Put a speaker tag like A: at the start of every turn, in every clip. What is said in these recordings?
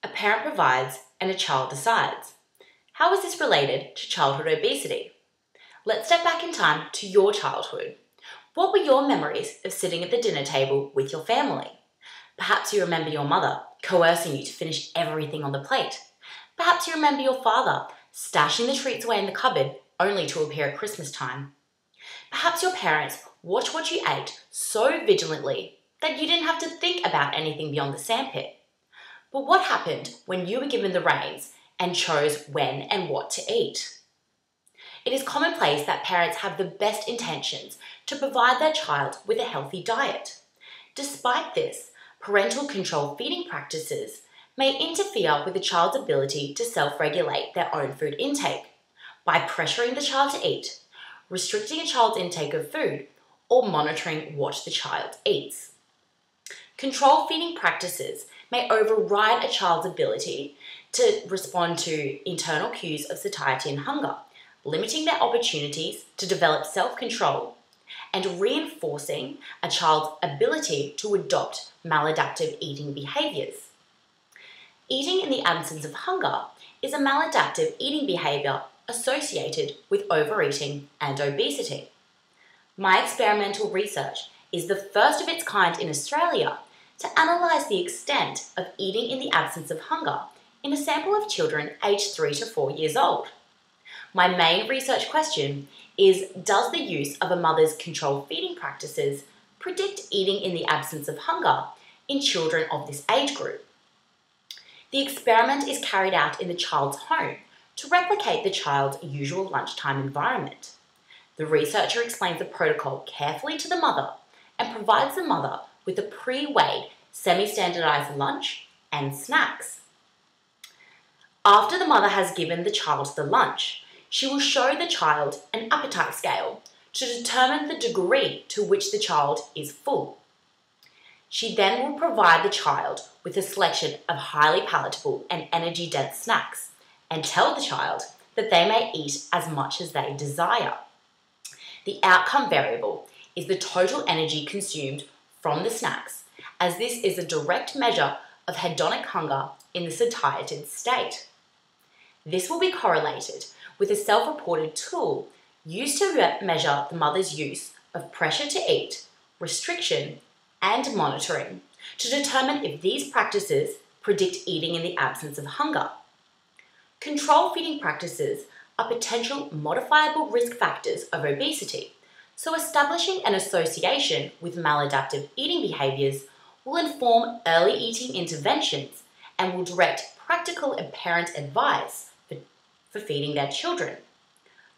A: A parent provides and a child decides. How is this related to childhood obesity? Let's step back in time to your childhood. What were your memories of sitting at the dinner table with your family? Perhaps you remember your mother coercing you to finish everything on the plate. Perhaps you remember your father stashing the treats away in the cupboard only to appear at Christmas time. Perhaps your parents watched what you ate so vigilantly that you didn't have to think about anything beyond the sandpit. But what happened when you were given the reins and chose when and what to eat? It is commonplace that parents have the best intentions to provide their child with a healthy diet. Despite this, parental controlled feeding practices may interfere with the child's ability to self-regulate their own food intake by pressuring the child to eat, restricting a child's intake of food, or monitoring what the child eats. Controlled feeding practices may override a child's ability to respond to internal cues of satiety and hunger, limiting their opportunities to develop self-control and reinforcing a child's ability to adopt maladaptive eating behaviours. Eating in the absence of hunger is a maladaptive eating behaviour associated with overeating and obesity. My experimental research is the first of its kind in Australia to analyse the extent of eating in the absence of hunger in a sample of children aged 3 to 4 years old. My main research question is, does the use of a mother's controlled feeding practices predict eating in the absence of hunger in children of this age group? The experiment is carried out in the child's home to replicate the child's usual lunchtime environment. The researcher explains the protocol carefully to the mother and provides the mother with a pre-weighed, semi-standardized lunch and snacks. After the mother has given the child the lunch, she will show the child an appetite scale to determine the degree to which the child is full. She then will provide the child with a selection of highly palatable and energy-dense snacks and tell the child that they may eat as much as they desire. The outcome variable is the total energy consumed from the snacks, as this is a direct measure of hedonic hunger in the satiated state. This will be correlated with a self-reported tool used to measure the mother's use of pressure to eat, restriction, and monitoring to determine if these practices predict eating in the absence of hunger. Control feeding practices are potential modifiable risk factors of obesity, so establishing an association with maladaptive eating behaviours will inform early eating interventions and will direct practical and parent advice for feeding their children.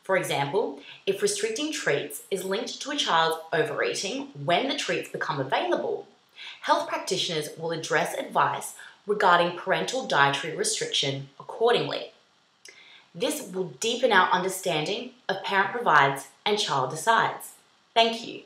A: For example, if restricting treats is linked to a child overeating when the treats become available, health practitioners will address advice regarding parental dietary restriction accordingly. This will deepen our understanding of parent provides and child decides. Thank you.